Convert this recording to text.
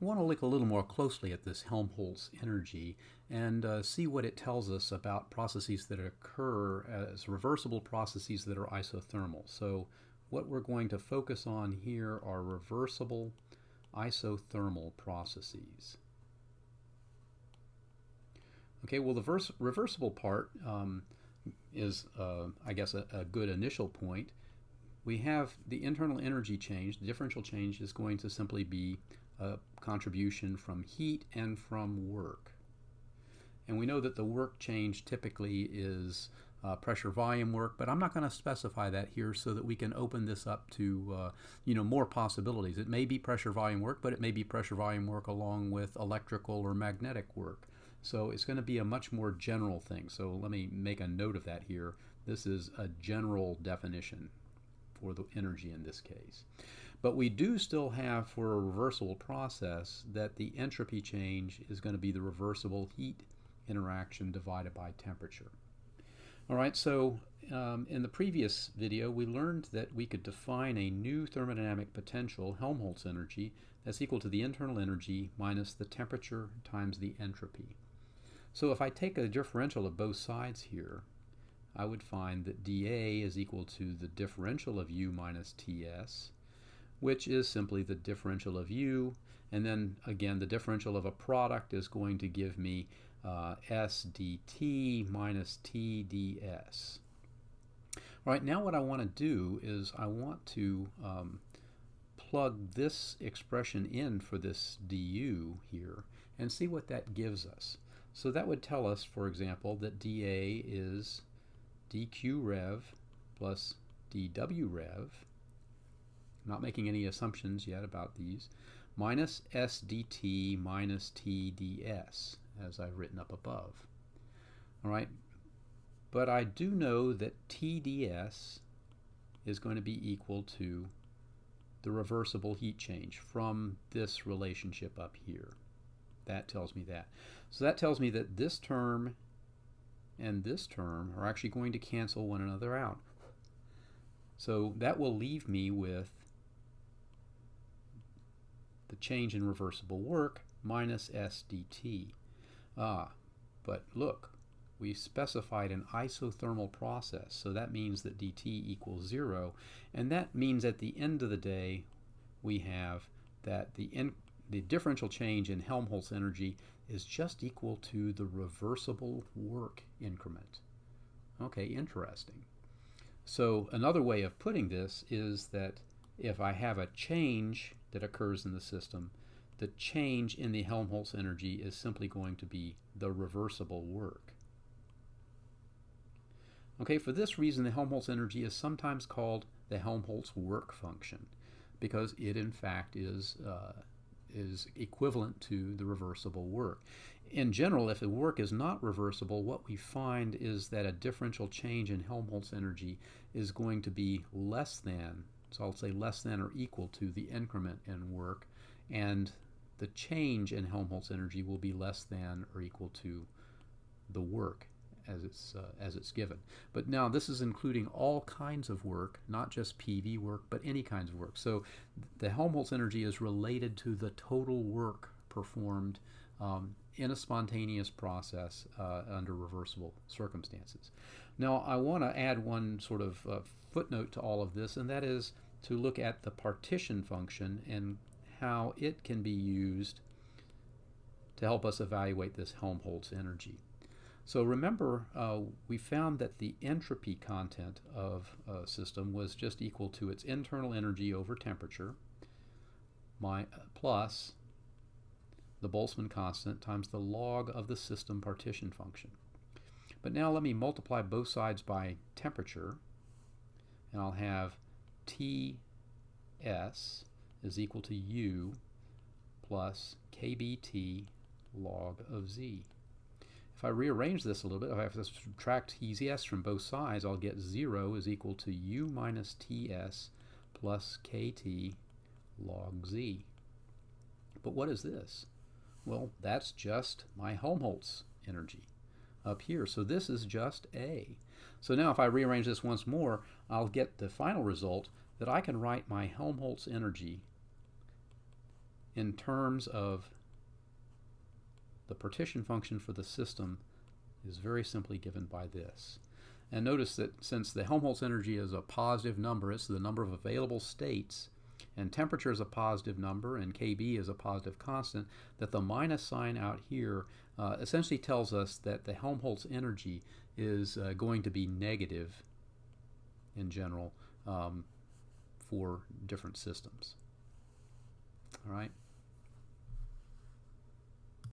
I want to look a little more closely at this Helmholtz energy and see what it tells us about processes that occur as reversible processes that are isothermal. So what we're going to focus on here are reversible isothermal processes. Okay, well the reversible part is, I guess, a good initial point. We have the internal energy change. The differential change is going to simply be a contribution from heat and from work. And we know that the work change typically is pressure volume work, but I'm not going to specify that here so that we can open this up to more possibilities. It may be pressure volume work, but it may be pressure volume work along with electrical or magnetic work. So it's going to be a much more general thing. So let me make a note of that here. This is a general definition for the energy in this case. But we do still have, for a reversible process, that the entropy change is going to be the reversible heat interaction divided by temperature. All right, so in the previous video we learned that we could define a new thermodynamic potential, Helmholtz energy, that's equal to the internal energy minus the temperature times the entropy. So if I take a differential of both sides here, I would find that dA is equal to the differential of U minus Ts, which is simply the differential of U, and then again the differential of a product is going to give me S dt minus T ds. All right, now what I want to do is I want to plug this expression in for this du here and see what that gives us. So that would tell us, for example, that dA is dq rev plus dw rev, not making any assumptions yet about these, minus s dt minus t ds, as I've written up above. All right, but I do know that t ds is going to be equal to the reversible heat change from this relationship up here. That tells me that. So that tells me that this term and this term are actually going to cancel one another out. So that will leave me with the change in reversible work minus s dt. But look, we specified an isothermal process, so that means that dt equals 0, and that means at the end of the day we have that the differential change in Helmholtz energy is just equal to the reversible work increment. Okay, interesting. So another way of putting this is that if I have a change that occurs in the system, the change in the Helmholtz energy is simply going to be the reversible work. Okay, for this reason the Helmholtz energy is sometimes called the Helmholtz work function, because it in fact is equivalent to the reversible work. In general, if the work is not reversible, what we find is that a differential change in Helmholtz energy is going to be less than, so I'll say less than or equal to the increment in work, and the change in Helmholtz energy will be less than or equal to the work as it's given. But now this is including all kinds of work, not just PV work, but any kinds of work. So the Helmholtz energy is related to the total work performed in a spontaneous process under reversible circumstances. Now I want to add one sort of footnote to all of this, and that is to look at the partition function and how it can be used to help us evaluate this Helmholtz energy. So remember, we found that the entropy content of a system was just equal to its internal energy over temperature plus the Boltzmann constant times the log of the system partition function. But now let me multiply both sides by temperature, and I'll have Ts is equal to U plus kBT log of Z. If I rearrange this a little bit, if I have to subtract Ts from both sides, I'll get 0 is equal to U minus Ts plus KT log Z. But what is this? Well, that's just my Helmholtz energy up here. So this is just A. So now if I rearrange this once more, I'll get the final result that I can write my Helmholtz energy in terms of the partition function for the system is very simply given by this. And notice that since the Helmholtz energy is a positive number, it's the number of available states, and temperature is a positive number, and Kb is a positive constant, that the minus sign out here essentially tells us that the Helmholtz energy is going to be negative in general for different systems. All right.